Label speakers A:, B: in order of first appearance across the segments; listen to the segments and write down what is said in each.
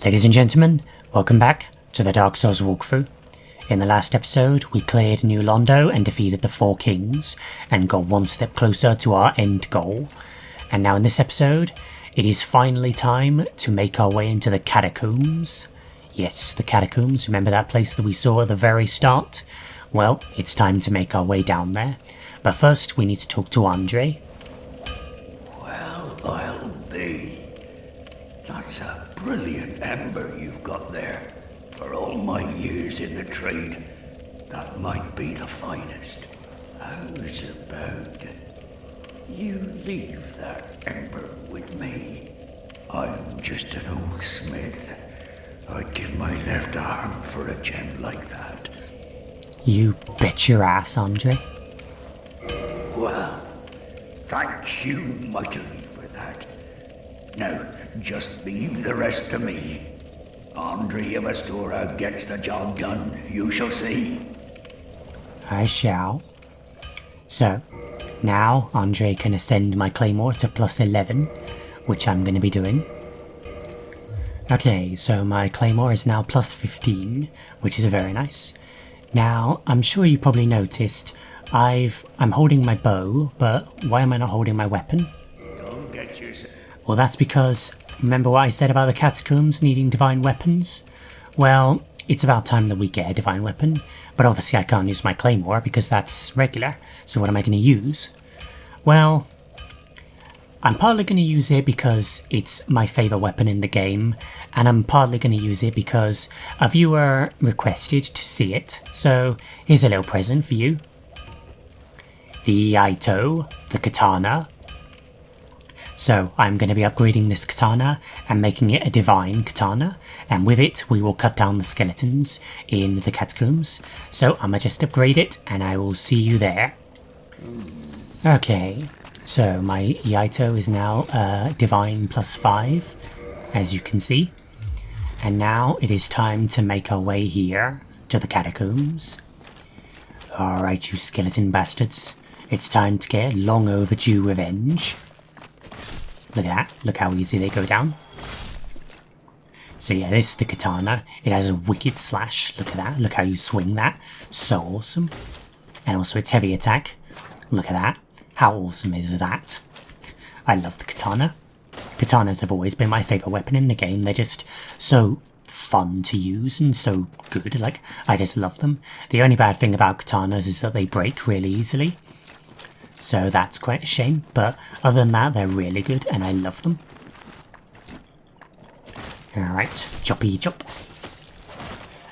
A: Ladies and gentlemen, welcome back to the Dark Souls walkthrough. In the last episode, we cleared New Londo and defeated the 4 kings, and got one step closer to our end goal. And now in this episode, it is finally time to make our way into the Catacombs. Yes, the Catacombs, remember that place that we saw at the very start? Well, it's time to make our way down there. But first, we need to talk to Andre.
B: Well, I'll be. That's a brilliant ember you've got there. For all my years in the trade, that might be the finest. How's about you leave that ember with me? I'm just an old smith. I'd give my left arm for a gem like that.
A: You bet your ass, Andre.
B: Well, thank you mightily for that. Now, just leave the rest to me. Andre of Astora gets the job done, you shall see.
A: I shall. So, now Andre can ascend my claymore to plus 11, which I'm going to be doing. Okay, so my claymore is now plus 15, which is very nice. Now, I'm sure you probably noticed, I'm holding my bow, but why am I not holding my weapon?
B: Don't get yourself.
A: Well, that's because, remember what I said about the Catacombs needing divine weapons? Well, it's about time that we get a divine weapon, but obviously I can't use my claymore because that's regular, so what am I going to use? Well, I'm partly going to use it because it's my favourite weapon in the game, and I'm partly going to use it because a viewer requested to see it, so here's a little present for you. The Iaito, the katana. So I'm going to be upgrading this katana and making it a divine katana, and with it we will cut down the skeletons in the catacombs. So I'm going to just upgrade it and I will see you there. Okay, so my Iaito is now divine plus 5, as you can see. And now it is time to make our way here to the catacombs. Alright, you skeleton bastards. It's time to get long overdue revenge. Look at that, look how easy they go down. So yeah, this is the katana. It has a wicked slash, look at that, look how you swing that. So awesome. And also its heavy attack. Look at that, how awesome is that? I love the katana. Katanas have always been my favourite weapon in the game. They're just so fun to use and so good, like, I just love them. The only bad thing about katanas is that they break really easily. So that's quite a shame, but other than that, they're really good and I love them. Alright, choppy chop.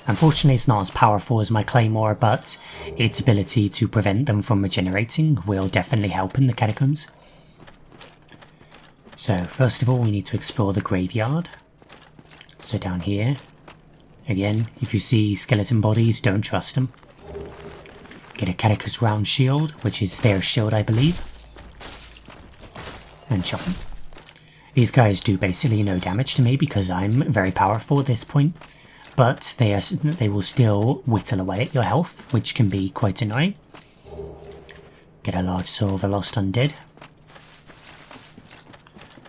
A: Unfortunately, it's not as powerful as my claymore, but its ability to prevent them from regenerating will definitely help in the catacombs. So, first of all, we need to explore the graveyard. So down here, again, if you see skeleton bodies, don't trust them. Get a Catacombs round shield, which is their shield, I believe. And chop them. These guys do basically no damage to me because I'm very powerful at this point. But they will still whittle away at your health, which can be quite annoying. Get a large soul of a lost undead.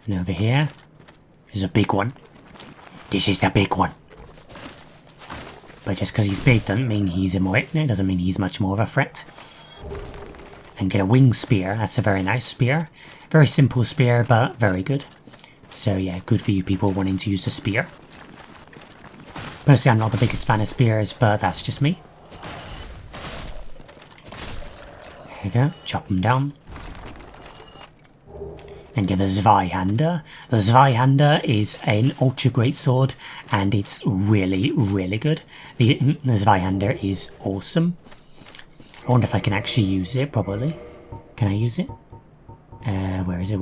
A: And over here is a big one. This is the big one. But just because he's big doesn't mean he's it doesn't mean he's much more of a threat. And get a wing spear, that's a very nice spear. Very simple spear, but very good. So yeah, good for you people wanting to use a spear. Personally, I'm not the biggest fan of spears, but that's just me. There you go, chop them down. And get the Zweihander. The Zweihander is an ultra great sword, and it's really, really good. The Zweihander is awesome. I wonder if I can actually use it, probably. Can I use it? Where is it?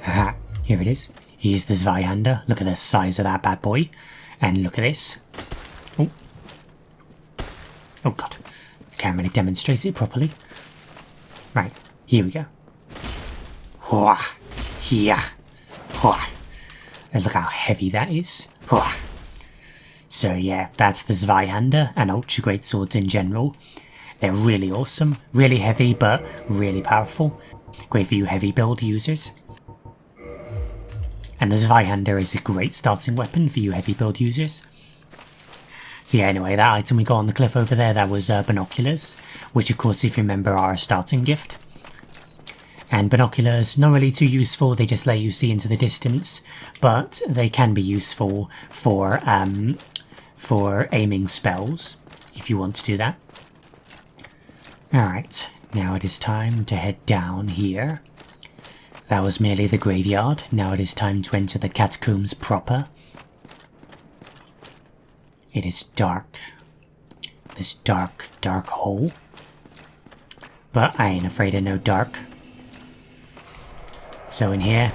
A: Aha, here it is. Here's the Zweihander. Look at the size of that bad boy. And look at this. Oh. Oh god. I can't really demonstrate it properly. Right, here we go. Hua, here, hua. And look how heavy that is. Hua. So yeah, that's the Zweihander and ultra great swords in general. They're really awesome, really heavy, but really powerful. Great for you heavy build users. And the Zweihander is a great starting weapon for you heavy build users. So yeah, anyway, that item we got on the cliff over there, that was binoculars, which of course, if you remember, are a starting gift. And binoculars, not really too useful, they just let you see into the distance, but they can be useful for aiming spells, if you want to do that. Alright, now it is time to head down here. That was merely the graveyard, now it is time to enter the catacombs proper. It is dark. This dark, dark hole. But I ain't afraid of no dark. So in here,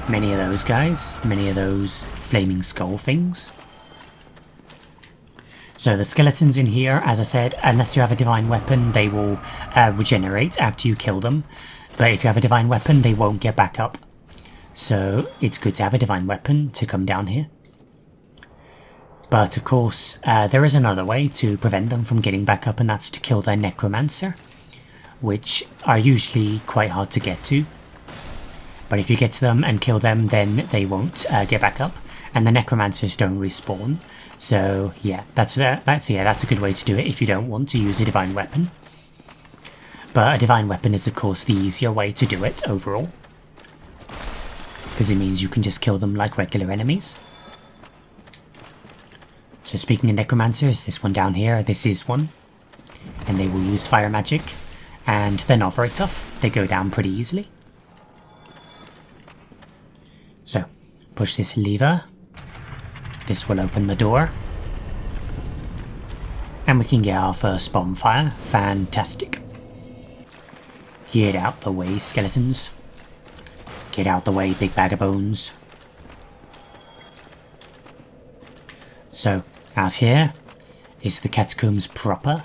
A: many of those guys, many of those flaming skull things. So the skeletons in here, as I said, unless you have a divine weapon, they will regenerate after you kill them. But if you have a divine weapon, they won't get back up. So it's good to have a divine weapon to come down here. But of course, there is another way to prevent them from getting back up, and that's to kill their necromancer, which are usually quite hard to get to. But if you get to them and kill them, then they won't get back up, and the necromancers don't respawn. So yeah, that's a good way to do it if you don't want to use a divine weapon. But a divine weapon is of course the easier way to do it overall, because it means you can just kill them like regular enemies. So speaking of necromancers, this one down here, this is one, and they will use fire magic, and they're not very tough, they go down pretty easily. So, push this lever, this will open the door, and we can get our first bonfire. Fantastic. Get out the way, skeletons. Get out the way, big bag of bones. So, out here is the catacombs proper.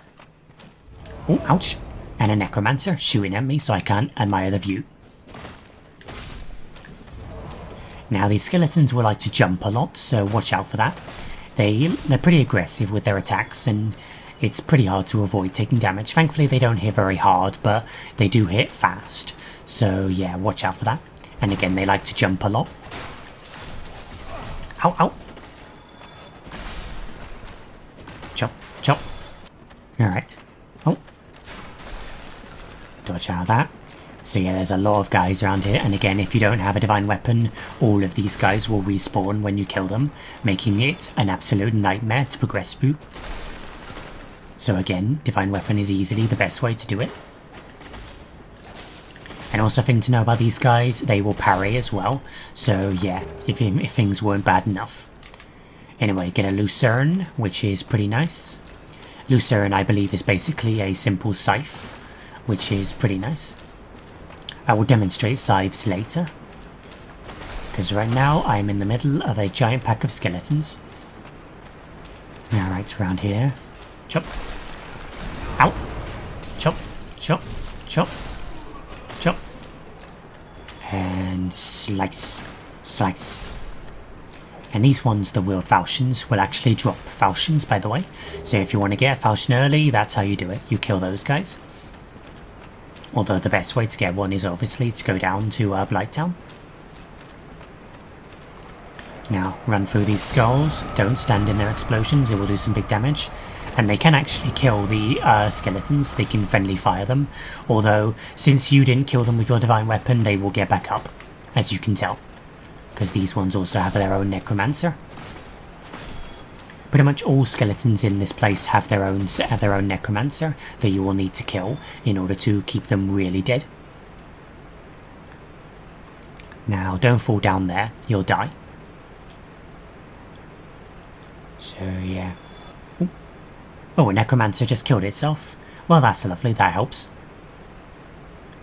A: Oh, ouch! And a necromancer shooting at me so I can't admire the view. Now these skeletons will like to jump a lot, so watch out for that. They're pretty aggressive with their attacks, and it's pretty hard to avoid taking damage. Thankfully they don't hit very hard, but they do hit fast. So yeah, watch out for that. And again, they like to jump a lot. Ow, ow! Chop, chop. Alright. Oh. Dodge out of that. So yeah, there's a lot of guys around here, and again, if you don't have a divine weapon, all of these guys will respawn when you kill them, making it an absolute nightmare to progress through. So again, divine weapon is easily the best way to do it. And also a thing to know about these guys, they will parry as well, so yeah, if things weren't bad enough. Anyway, get a lucerne, which is pretty nice. Lucerne, I believe, is basically a simple scythe, which is pretty nice. I will demonstrate scythes later, because right now I'm in the middle of a giant pack of skeletons. Alright, around here. Chop. Ow! Chop, chop, chop, chop. And slice, slice. And these ones, the wheeled falchions, will actually drop falchions, by the way. So if you want to get a falchion early, that's how you do it. You kill those guys. Although the best way to get one is obviously to go down to Blighttown. Now, run through these skulls, don't stand in their explosions, it will do some big damage. And they can actually kill the skeletons, they can friendly fire them. Although, since you didn't kill them with your divine weapon, they will get back up, as you can tell. Because these ones also have their own necromancer. Pretty much all skeletons in this place have their own necromancer that you will need to kill in order to keep them really dead. Now, don't fall down there, you'll die. So, yeah. Ooh. Oh, a necromancer just killed itself. Well, that's lovely, that helps.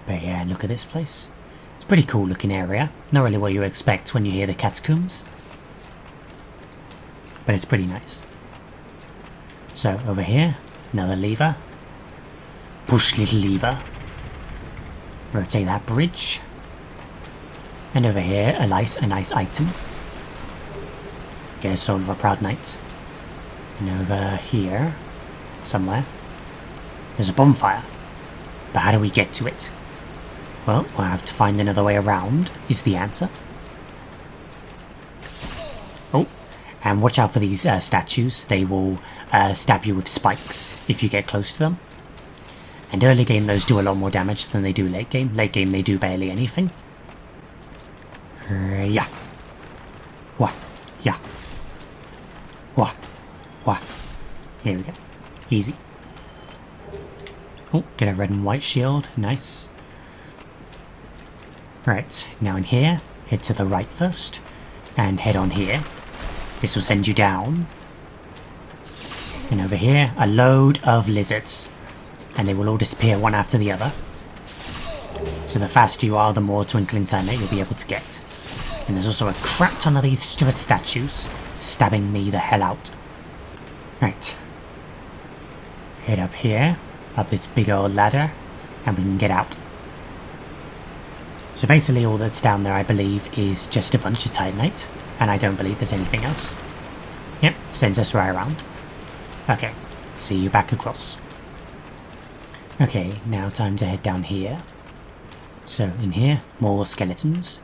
A: But yeah, look at this place. It's a pretty cool looking area. Not really what you expect when you hear the catacombs. But it's pretty nice. So, over here, another lever. Push little lever. Rotate that bridge. And over here, a nice item. Get a soul of a proud knight. And over here, somewhere, there's a bonfire. But how do we get to it? Well, I have to find another way around, is the answer. Oh, and watch out for these statues. They will stab you with spikes if you get close to them. And early game those do a lot more damage than they do late game. Late game they do barely anything. Yeah. Wah. Yeah. Wah. Wah. Here we go. Easy. Oh, get a red and white shield. Nice. Right, now in here, head to the right first. And head on here. This will send you down. And over here, a load of lizards. And they will all disappear one after the other. So the faster you are, the more twinkling timer you'll be able to get. And there's also a crap ton of these stupid statues stabbing me the hell out. Right. Head up here, up this big old ladder, and we can get out. So basically all that's down there, I believe, is just a bunch of Titanite, and I don't believe there's anything else. Yep, sends us right around. Okay, see you back across. Okay, now time to head down here. So in here, more skeletons.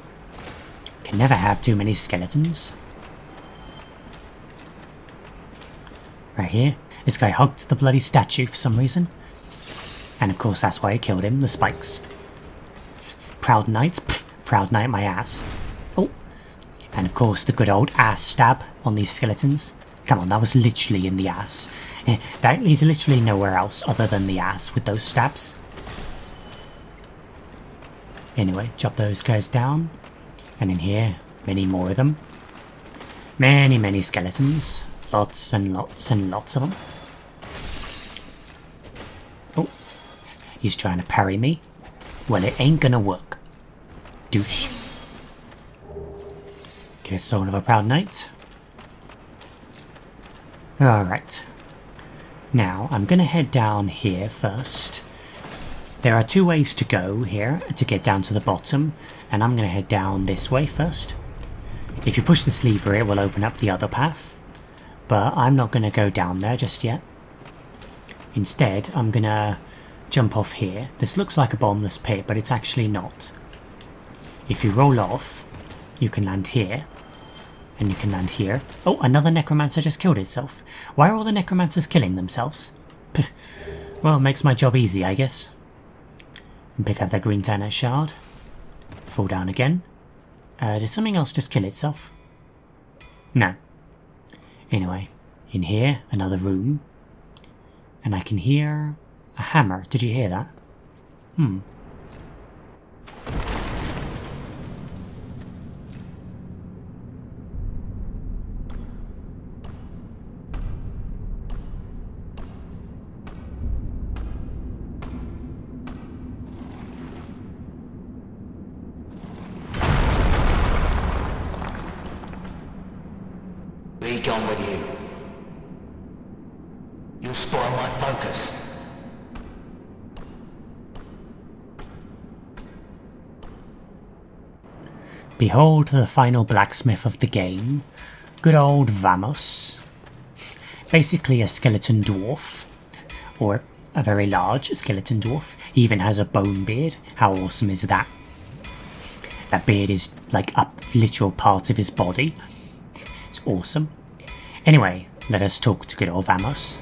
A: Can never have too many skeletons. Right here, this guy hugged the bloody statue for some reason. And of course that's why I killed him, the spikes. Proud knight, pff, proud knight my ass. Oh, and of course the good old ass stab on these skeletons. Come on, that was literally in the ass. That is literally nowhere else other than the ass with those stabs. Anyway, chop those guys down. And in here, many more of them. Many skeletons. Lots and lots and lots of them. Oh, he's trying to parry me. Well, it ain't gonna work. Douche. Get a soul of a proud knight. Alright. Now, I'm gonna head down here first. There are two ways to go here to get down to the bottom, and I'm gonna head down this way first. If you push this lever, it will open up the other path, but I'm not gonna go down there just yet. Instead, I'm gonna jump off here. This looks like a bottomless pit, but it's actually not. If you roll off, you can land here, and you can land here. Oh, another necromancer just killed itself. Why are all the necromancers killing themselves? Well, it makes my job easy, I guess. And pick up that green Titanite shard. Fall down again. Did something else just kill itself? No. Anyway, in here, another room. And I can hear a hammer. Did you hear that?
C: Be gone with you. You'll spoil my focus.
A: Behold the final blacksmith of the game. Good old Vamos. Basically a skeleton dwarf. Or a very large skeleton dwarf. He even has a bone beard. How awesome is that? That beard is like a literal part of his body. It's awesome. Anyway, let us talk to good old Vamos.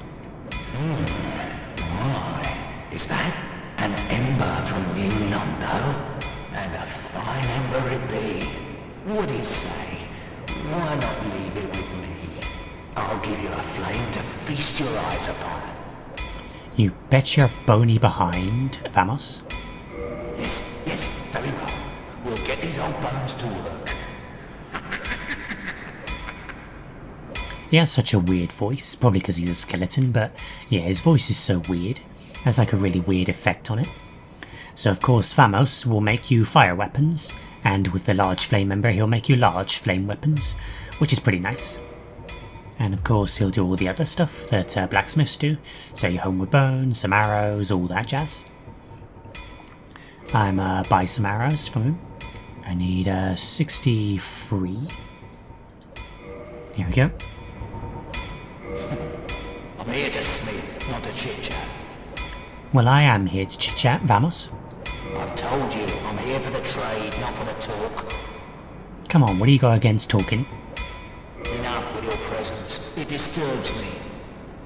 C: Why, is that an ember from New Londo? And a fine ember it be. What do you say? Why not leave it with me? I'll give you a flame to feast your eyes upon.
A: You bet your bony behind, Vamos.
C: Yes, very well. We'll get these old bones to work.
A: He has such a weird voice, probably because he's a skeleton, but yeah, his voice is so weird. Has like a really weird effect on it. So of course Vamos will make you fire weapons, and with the large flame ember he'll make you large flame weapons, which is pretty nice. And of course he'll do all the other stuff that blacksmiths do, so your homeward bones, some arrows, all that jazz. I'm buy some arrows from him. I need 63. Here we go.
C: I'm here to smith, not to chit-chat.
A: Well, I am here to chit-chat, Vamos.
C: I've told you, I'm here for the trade, not for the talk.
A: Come on, what do you got against talking?
C: You It disturbs me.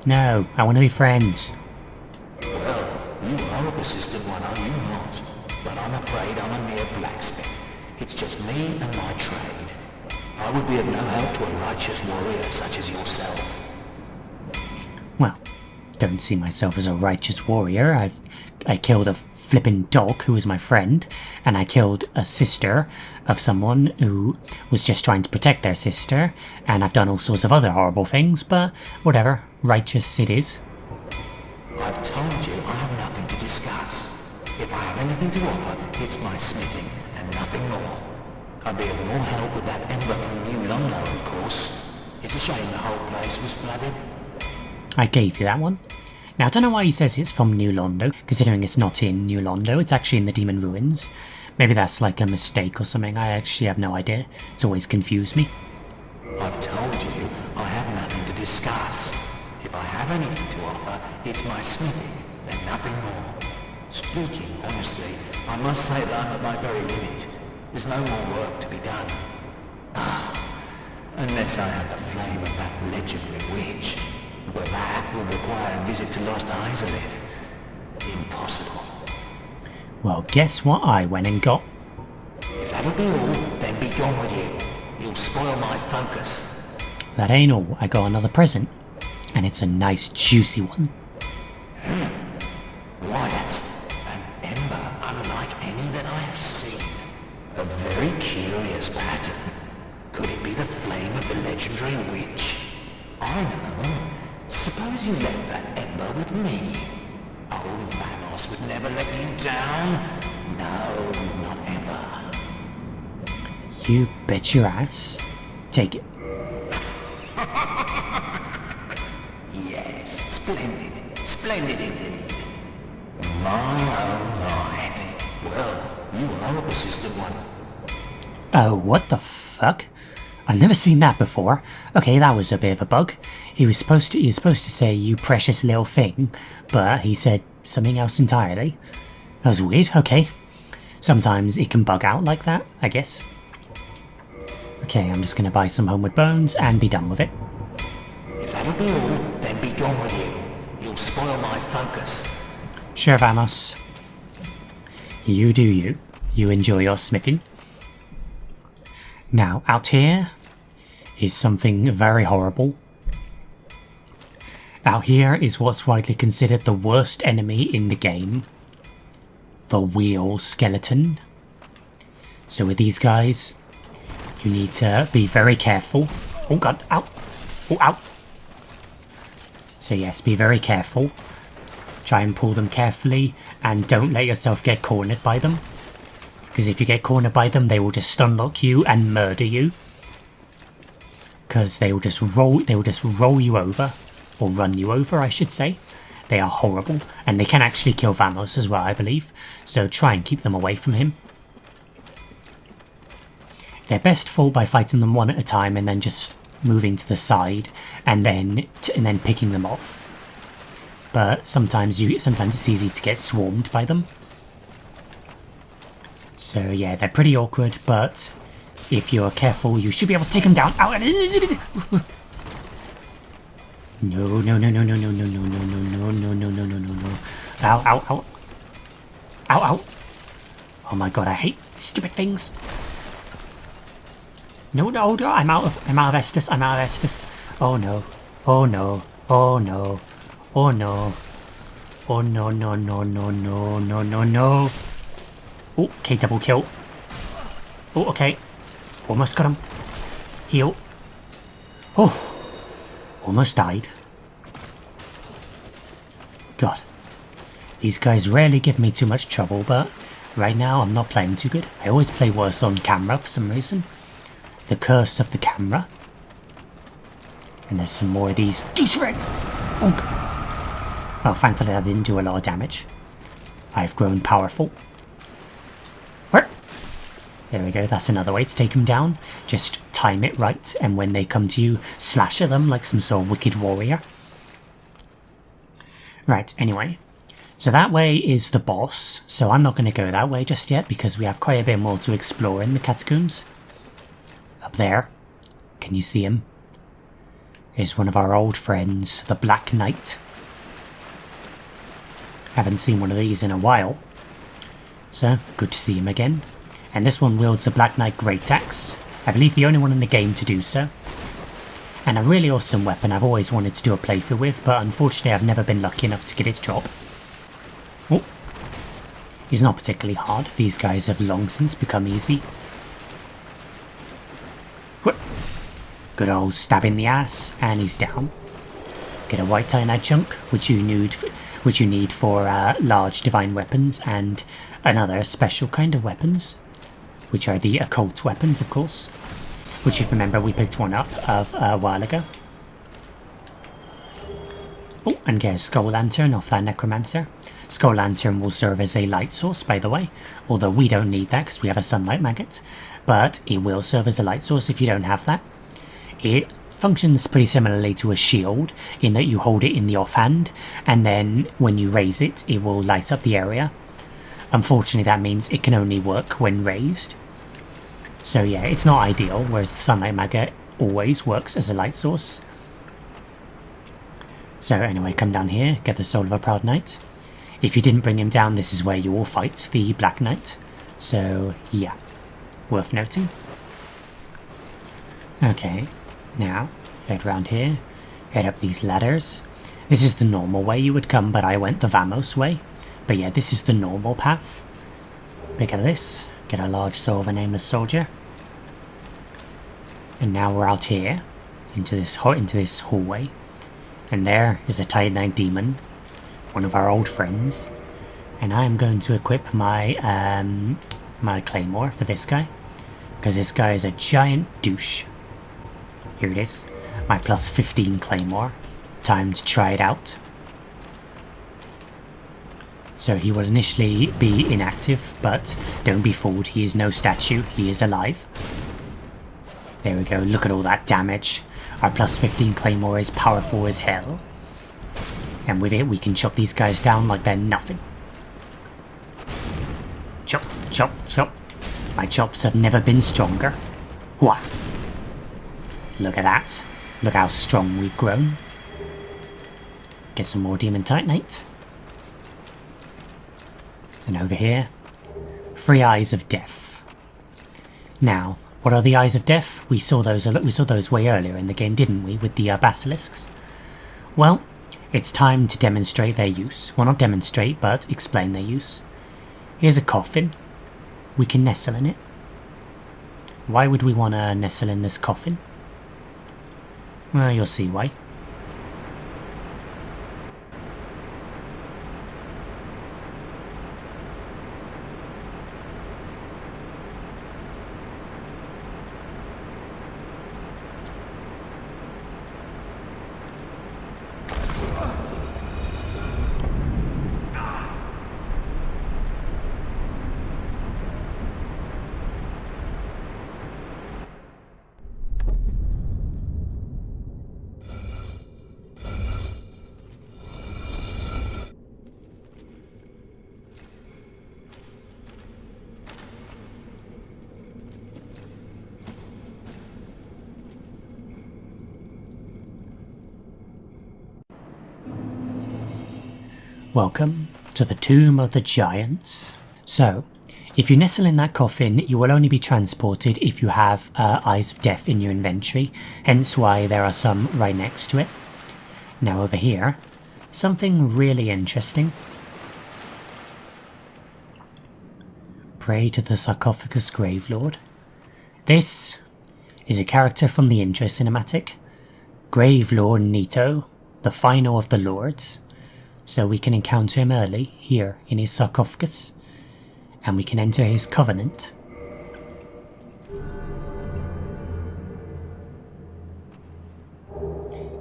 A: No, I want to be friends.
C: Well, you are a persistent one, are you not? But I'm afraid I'm a mere blacksmith. It's just me and my trade. I would be of no help to a righteous warrior such as yourself.
A: Well, don't see myself as a righteous warrior. I killed a flippin' dog who was my friend, and I killed a sister of someone who was just trying to protect their sister, and I've done all sorts of other horrible things, but whatever, righteous it is.
C: I've told you I have nothing to discuss. If I have anything to offer, it's my smithing, and nothing more. I'd be of more help with that ember from New London, of course. It's a shame the whole place was flooded.
A: I gave you that one. Now, I don't know why he says it's from New Londo, considering it's not in New Londo, it's actually in the Demon Ruins. Maybe that's like a mistake or something, I actually have no idea. It's always confused me.
C: I've told you I have nothing to discuss. If I have anything to offer, it's my smithing, and nothing more. Speaking honestly, I must say that I'm at my very limit. There's no more work to be done. Unless I have the flame of that legendary witch. But that will require a visit to Lost Izalith. Impossible.
A: Well, guess what I went and got?
C: If that'll be all, then be gone with you. You'll spoil my focus.
A: That ain't all, I got another present. And it's a nice juicy one.
C: Why, that's an ember unlike any that I have seen. A very curious pattern. Could it be the flame of the legendary witch? I know. Suppose you left that ember with me. Old Vamos would never let you down. No, not ever.
A: You bet your ass. Take it.
C: Yes, splendid. Splendid indeed. My, oh my. Well, you are a persistent one.
A: Oh, what the fuck? I've never seen that before. Okay, that was a bit of a bug. He was supposed to say, you precious little thing, but he said something else entirely. That was weird, okay. Sometimes it can bug out like that, I guess. Okay, I'm just gonna buy some Homeward Bones and be done with it.
C: If that'll be all, then be gone with you. You'll spoil my focus.
A: Sure, Vamos. You do you. You enjoy your smithing. Now, out here is something very horrible. Out here is what's widely considered the worst enemy in the game. The wheel skeleton. So with these guys, you need to be very careful. Oh god, ow! Oh, ow! So yes, be very careful. Try and pull them carefully, and don't let yourself get cornered by them. Because if you get cornered by them, they will just stunlock you and murder you. Because they will just roll you over. Or run you over, I should say. They are horrible. And they can actually kill Vamos as well, I believe. So try and keep them away from him. They're best fought by fighting them one at a time and then just moving to the side. And then picking them off. But sometimes it's easy to get swarmed by them. So yeah, they're pretty awkward, but if you're careful, you should be able to take them down. Ow. No, no, no, no, no, no, no, no, no, no, no, no, no, no, no, no, no. Ow, ow, ow. Ow, ow. Oh my god, I hate stupid things. No, no, no, I'm out of Estus, I'm out of Estus. Oh no. Oh no. Oh no. Oh no. Oh no, no, no, no, no, no, no, no. Oh, okay, double kill. Oh, okay. Almost got him. Heal. Oh. Almost died. God. These guys rarely give me too much trouble, but right now I'm not playing too good. I always play worse on camera for some reason. The curse of the camera. And there's some more of these. Oh, thankfully that didn't do a lot of damage. I've grown powerful. Where? There we go, that's another way to take them down. Just time it right, and when they come to you, slash at them like some sort of wicked warrior. Right, anyway. So that way is the boss, so I'm not going to go that way just yet, because we have quite a bit more to explore in the catacombs. Up there. Can you see him? is one of our old friends, the Black Knight. Haven't seen one of these in a while, so good to see him again. And this one wields the Black Knight Great Axe, I believe the only one in the game to do so. And a really awesome weapon I've always wanted to do a playthrough with, but unfortunately I've never been lucky enough to get its drop. Oh, he's not particularly hard, these guys have long since become easy. Whoop. Good old stab in the ass, and he's down. Get a white Tynite chunk, which you need for large divine weapons and another special kind of weapons, which are the occult weapons, of course. Which, if you remember, we picked one up of a while ago. Oh, and get a Skull Lantern off that Necromancer. Skull Lantern will serve as a light source, by the way, although we don't need that because we have a Sunlight Maggot. But it will serve as a light source if you don't have that. It functions pretty similarly to a shield in that you hold it in the offhand, and then when you raise it, it will light up the area. Unfortunately, that means it can only work when raised. So yeah, it's not ideal, whereas the Sunlight Maggot always works as a light source. So anyway, come down here, get the Soul of a Proud Knight. If you didn't bring him down, this is where you will fight the Black Knight. So yeah, worth noting. Okay, now head round here, head up these ladders. This is the normal way you would come, but I went the Vamos way. But yeah, this is the normal path. Pick up this, get a large soul of a nameless soldier. And now we're out here, into this hallway. And there is a Titanite demon, one of our old friends. And I am going to equip my my claymore for this guy, because this guy is a giant douche. Here it is, my plus 15 claymore. Time to try it out. So he will initially be inactive, but don't be fooled, he is no statue, he is alive. There we go, look at all that damage. Our plus 15 claymore is powerful as hell. And with it we can chop these guys down like they're nothing. Chop, chop, chop. My chops have never been stronger. Wha! Look at that. Look how strong we've grown. Get some more Demon Titanite. And over here, 3 Eyes of Death. Now, what are the Eyes of Death? We saw those way earlier in the game, didn't we, with the basilisks? Well, it's time to demonstrate their use. Well, not demonstrate, but explain their use. Here's a coffin. We can nestle in it. Why would we want to nestle in this coffin? Well, you'll see why. Welcome to the Tomb of the Giants. So, if you nestle in that coffin, you will only be transported if you have Eyes of Death in your inventory, hence why there are some right next to it. Now over here, something really interesting. Pray to the Sarcophagus Gravelord. This is a character from the intro cinematic, Gravelord Nito, the final of the Lords. So we can encounter him early, here in his sarcophagus, and we can enter his covenant.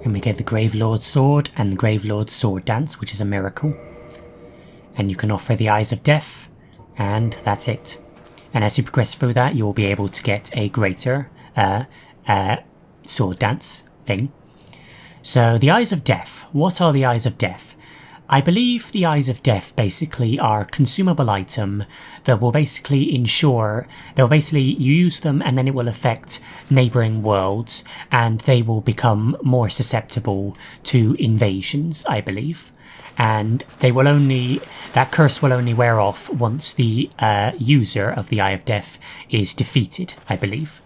A: And we get the Gravelord's Sword and the Gravelord's Sword Dance, which is a miracle. And you can offer the Eyes of Death, and that's it. And as you progress through that, you will be able to get a greater Sword Dance thing. So the Eyes of Death. What are the Eyes of Death? I believe the Eyes of Death basically are a consumable item that will basically ensure, you use them and then it will affect neighbouring worlds and they will become more susceptible to invasions, I believe. And that curse will only wear off once the user of the Eye of Death is defeated, I believe.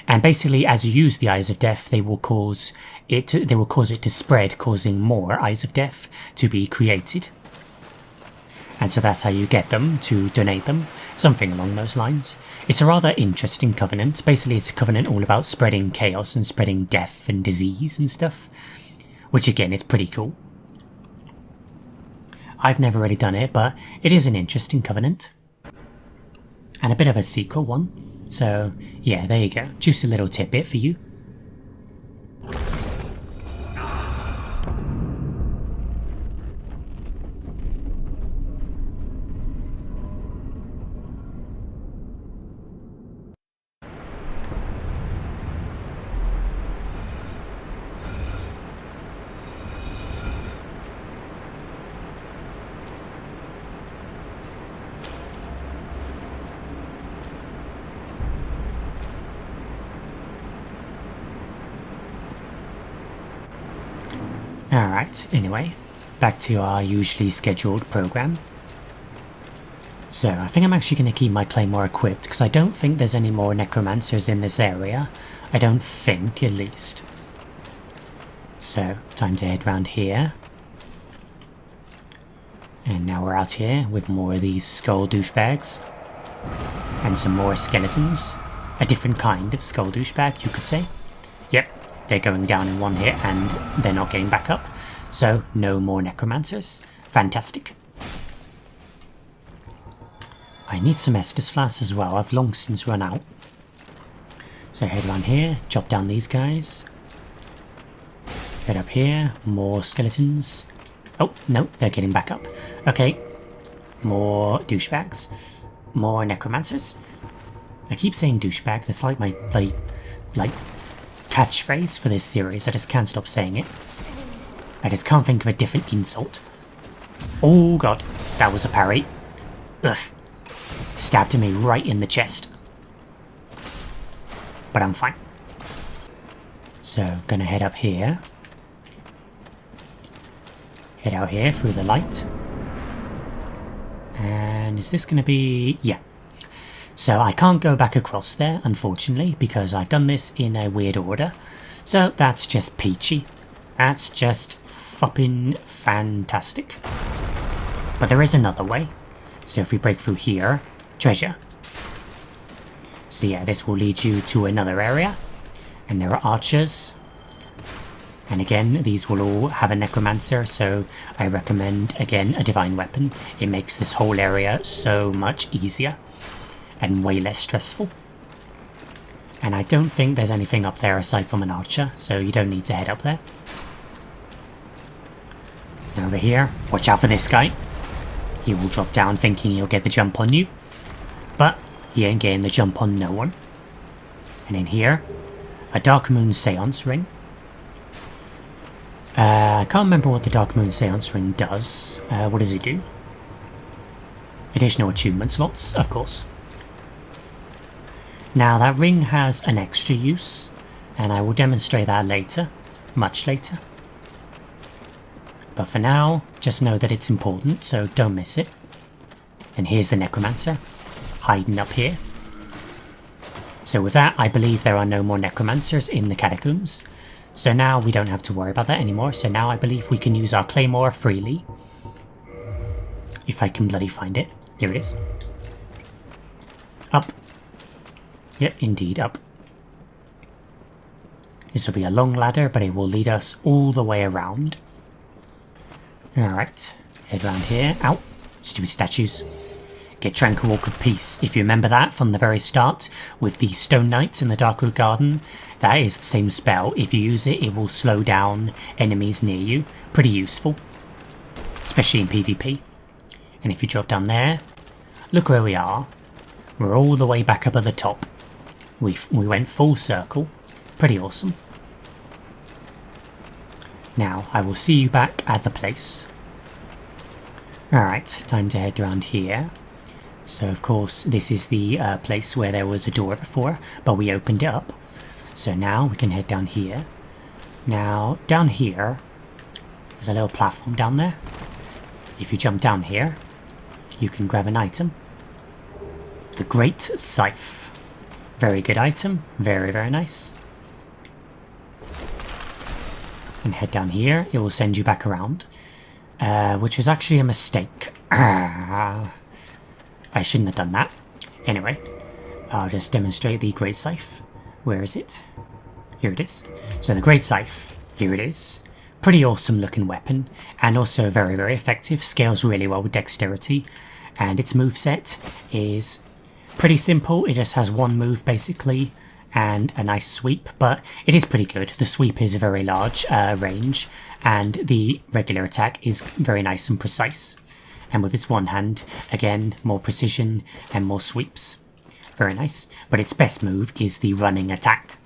A: And basically, as you use the Eyes of Death, they will cause it to spread, causing more Eyes of Death to be created. And so that's how you get them, to donate them, something along those lines. It's a rather interesting covenant. Basically, it's a covenant all about spreading chaos and spreading death and disease and stuff, which again is pretty cool. I've never really done it, but it is an interesting covenant. And a bit of a sequel one. So, yeah, there you go. Just a little tidbit for you. Alright, anyway, back to our usually scheduled program. So, I think I'm actually going to keep my claymore equipped, because I don't think there's any more necromancers in this area. I don't think, at least. So, time to head round here. And now we're out here with more of these skull douchebags. And some more skeletons. A different kind of skull douchebag, you could say. Yep. They're going down in one hit and they're not getting back up. So, no more necromancers. Fantastic. I need some Estus flasks as well. I've long since run out. So head around here, chop down these guys. Head up here, more skeletons. Oh, no, they're getting back up. Okay, more douchebags. More necromancers. I keep saying douchebag, that's like my, like catchphrase for this series. I just can't stop saying it. I just can't think of a different insult. Oh god, that was a parry. Ugh. Stabbed me right in the chest. But I'm fine. So, gonna head up here. Head out here through the light. And is this gonna be... yeah. So I can't go back across there, unfortunately, because I've done this in a weird order. So that's just peachy. That's just fucking fantastic. But there is another way. So if we break through here, treasure. So yeah, this will lead you to another area. And there are archers. And again, these will all have a necromancer, so I recommend, again, a divine weapon. It makes this whole area so much easier. And way less stressful. And I don't think there's anything up there aside from an archer, so you don't need to head up there. Over here, watch out for this guy. He will drop down thinking he'll get the jump on you. But he ain't getting the jump on no one. And in here, a Dark Moon Seance Ring. I can't remember what the Dark Moon Seance Ring does. What does it do? Additional achievement slots, of course. Now that ring has an extra use, and I will demonstrate that later, much later. But for now, just know that it's important, so don't miss it. And here's the necromancer, hiding up here. So with that, I believe there are no more necromancers in the catacombs. So now we don't have to worry about that anymore, so now I believe we can use our claymore freely. If I can bloody find it. Here it is. Up. Yep, indeed, up. This will be a long ladder, but it will lead us all the way around. Alright, head around here. Ow! Stupid statues. Get Tranquil Walk of Peace. If you remember that from the very start, with the Stone Knight in the Darkroot Garden, that is the same spell. If you use it, it will slow down enemies near you. Pretty useful. Especially in PvP. And if you drop down there, look where we are. We're all the way back up at the top. We went full circle. Pretty awesome. Now, I will see you back at the place. Alright, time to head around here. So of course this is the place where there was a door before, but we opened it up. So now we can head down here. Now down here, there's a little platform down there. If you jump down here, you can grab an item. The Great Scythe. Very good item, very very nice. And head down here, it will send you back around. Which was actually a mistake. I shouldn't have done that. Anyway, I'll just demonstrate the Great Scythe. Where is it? Here it is. So the Great Scythe, here it is. Pretty awesome looking weapon, and also very very effective. Scales really well with dexterity, and its moveset is pretty simple. It just has one move basically, and a nice sweep, but it is pretty good. The sweep is a very large range, and the regular attack is very nice and precise. And with its one hand, again, more precision and more sweeps. Very nice. But its best move is the running attack,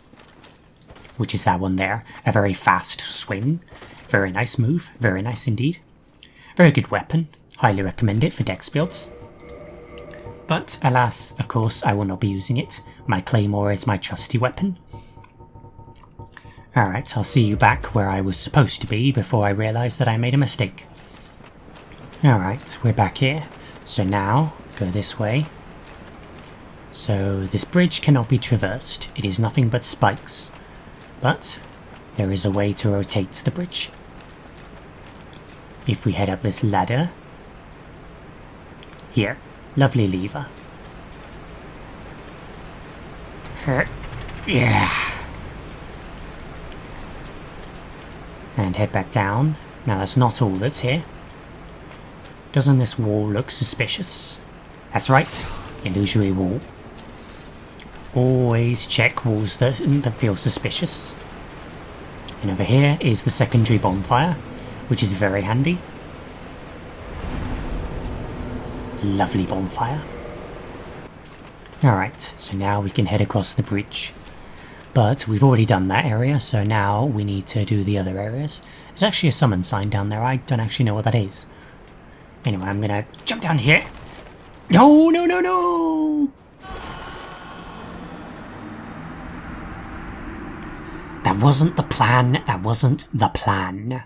A: which is that one there. A very fast swing. Very nice move. Very nice indeed. Very good weapon. Highly recommend it for dex builds. But, alas, of course, I will not be using it. My claymore is my trusty weapon. Alright, I'll see you back where I was supposed to be before I realised that I made a mistake. Alright, we're back here. So now, go this way. So, this bridge cannot be traversed. It is nothing but spikes. But, there is a way to rotate the bridge. If we head up this ladder... Here. Lovely lever. Yeah. And head back down. Now that's not all that's here. Doesn't this wall look suspicious? That's right. Illusory wall. Always check walls that feel suspicious. And over here is the secondary bonfire, which is very handy. Lovely bonfire. Alright, so now we can head across the bridge. But we've already done that area, so now we need to do the other areas. There's actually a summon sign down there, I don't actually know what that is. Anyway, I'm gonna jump down here. No, no, no, no! That wasn't the plan, that wasn't the plan.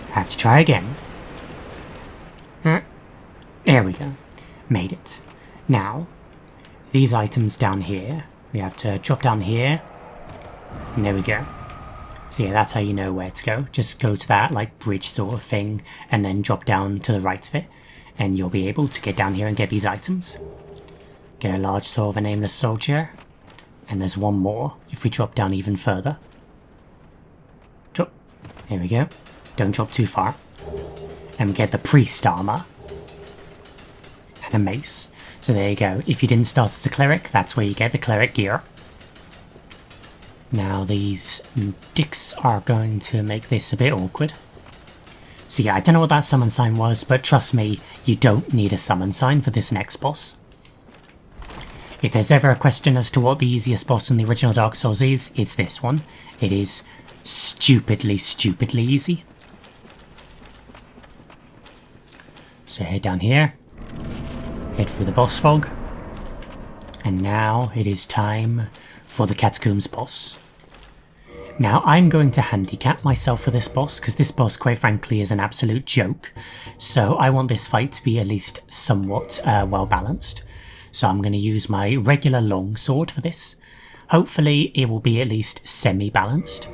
A: Have to try again. There we go. Made it. Now, these items down here, we have to drop down here, and there we go. So yeah, that's how you know where to go. Just go to that like bridge sort of thing, and then drop down to the right of it, and you'll be able to get down here and get these items. Get a large sword of a nameless soldier, and there's one more if we drop down even further. Drop. There we go. Don't drop too far. And we get the priest armor. And a mace. So there you go. If you didn't start as a cleric, that's where you get the cleric gear. Now these dicks are going to make this a bit awkward. So yeah, I don't know what that summon sign was, but trust me, you don't need a summon sign for this next boss. If there's ever a question as to what the easiest boss in the original Dark Souls is, it's this one. It is stupidly, stupidly easy. So head down here. Head through the boss fog. And now it is time for the Catacombs boss. Now I'm going to handicap myself for this boss, because this boss quite frankly is an absolute joke. So I want this fight to be at least somewhat well balanced. So I'm going to use my regular long sword for this. Hopefully it will be at least semi-balanced.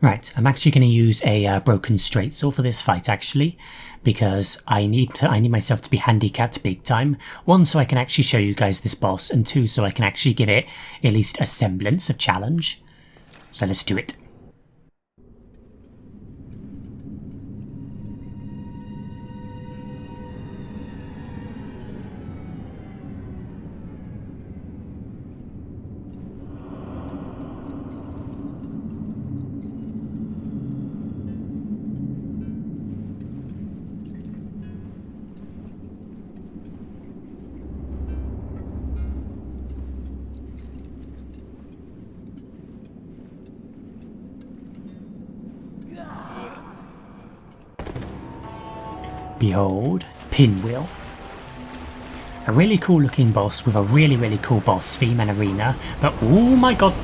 A: Right, I'm actually going to use a broken straight sword for this fight actually, because I need myself to be handicapped big time. One, so I can actually show you guys this boss, and two, so I can actually give it at least a semblance of challenge. So let's do it. Behold, Pinwheel. A really cool looking boss with a really cool boss theme and arena, but oh my god.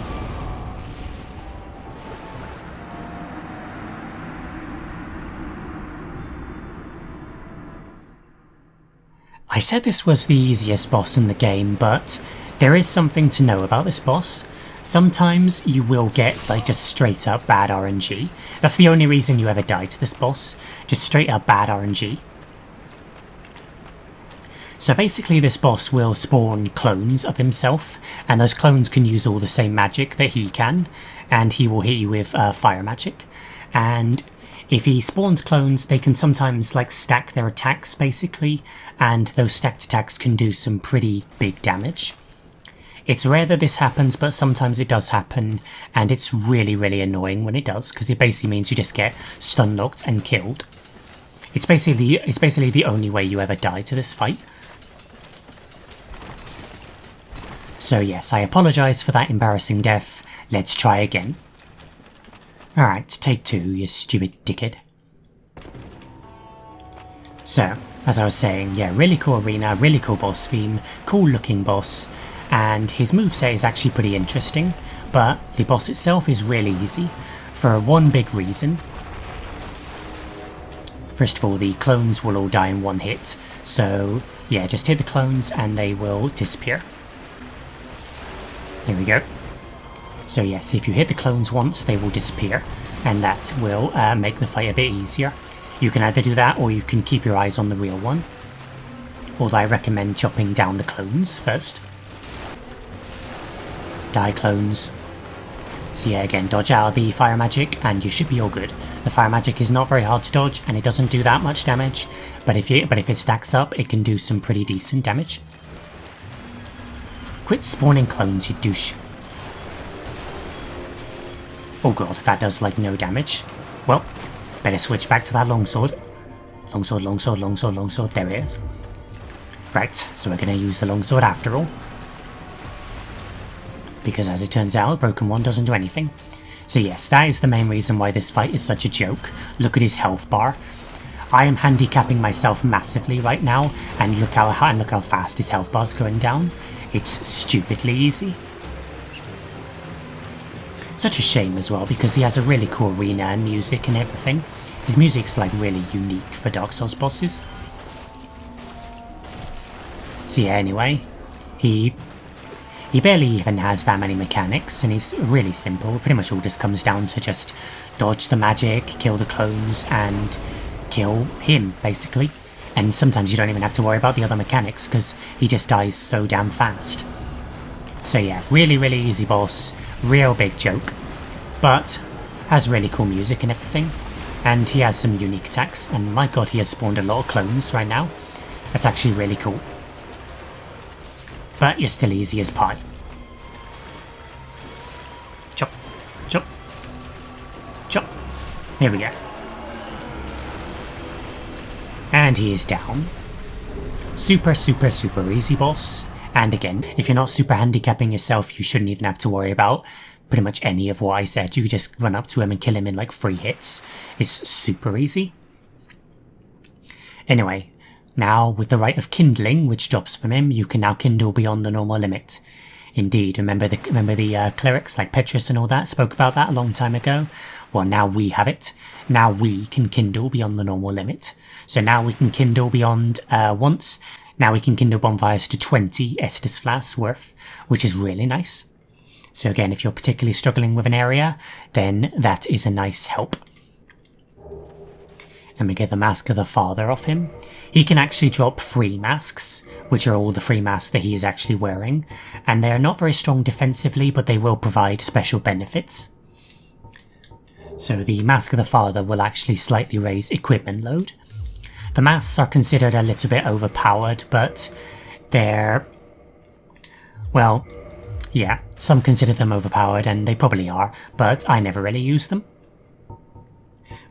A: I said this was the easiest boss in the game, but there is something to know about this boss. Sometimes you will get like just straight up bad RNG. That's the only reason you ever die to this boss, just straight up bad RNG. So basically this boss will spawn clones of himself, and those clones can use all the same magic that he can, and he will hit you with fire magic. And if he spawns clones, they can sometimes like stack their attacks basically, and those stacked attacks can do some pretty big damage. It's rare that this happens, but sometimes it does happen, and it's really annoying when it does, because it basically means you just get stun locked and killed. It's basically the only way you ever die to this fight. So yes, I apologise for that embarrassing death. Let's try again. Alright, take 2, you stupid dickhead. So, as I was saying, yeah, really cool arena, really cool boss theme, cool looking boss, and his moveset is actually pretty interesting, but the boss itself is really easy, for one big reason. First of all, the clones will all die in one hit, so yeah, just hit the clones and they will disappear. Here we go. So yes, if you hit the clones once, they will disappear, and that will make the fight a bit easier. You can either do that, or you can keep your eyes on the real one. Although I recommend chopping down the clones first. Die clones. So yeah, again, dodge out of the fire magic, and you should be all good. The fire magic is not very hard to dodge, and it doesn't do that much damage, but if it stacks up, it can do some pretty decent damage. Quit spawning clones, you douche. Oh god, that does like no damage. Well, better switch back to that longsword. Longsword, there it is. Right, so we're going to use the longsword after all. Because as it turns out, a broken one doesn't do anything. So yes, that is the main reason why this fight is such a joke. Look at his health bar. I am handicapping myself massively right now, and look how fast his health bar's going down. It's stupidly easy. Such a shame as well, because he has a really cool arena and music and everything. His music's like really unique for Dark Souls bosses. So yeah, anyway, he barely even has that many mechanics, and he's really simple. It pretty much all just comes down to just dodge the magic, kill the clones, and kill him, basically. And sometimes you don't even have to worry about the other mechanics, because he just dies so damn fast. So yeah, really easy boss, real big joke, but has really cool music and everything, and he has some unique attacks, and my god, he has spawned a lot of clones right now. That's actually really cool. But you're still easy as pie. Chop, chop, chop. There we go. And he is down. Super easy boss. And again, if you're not super handicapping yourself, you shouldn't even have to worry about pretty much any of what I said. You could just run up to him and kill him in like 3 hits. It's super easy. Anyway, now with the Rite of Kindling, which drops from him, you can now kindle beyond the normal limit. Indeed, remember the clerics like Petrus and all that spoke about that a long time ago? Well, now we have it. Now we can kindle beyond the normal limit. So now we can kindle beyond once. Now we can kindle bonfires to 20 Estus flasks worth, which is really nice. So again, if you're particularly struggling with an area, then that is a nice help. And we get the Mask of the Father off him. He can actually drop 3 masks, which are all the 3 masks that he is actually wearing, and they are not very strong defensively, but they will provide special benefits. So the Mask of the Father will actually slightly raise equipment load. The masks are considered a little bit overpowered, but they're... well, yeah, some consider them overpowered, and they probably are, but I never really use them.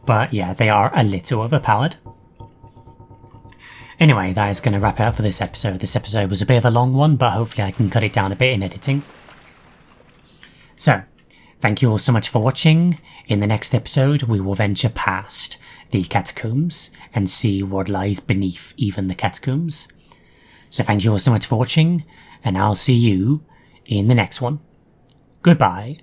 A: But yeah, they are a little overpowered. Anyway, that is going to wrap it up for this episode. This episode was a bit of a long one, but hopefully I can cut it down a bit in editing. So, Thank you all so much for watching. In the next episode, we will venture past the catacombs and see what lies beneath even the catacombs. So thank you all so much for watching, and I'll see you in the next one. Goodbye.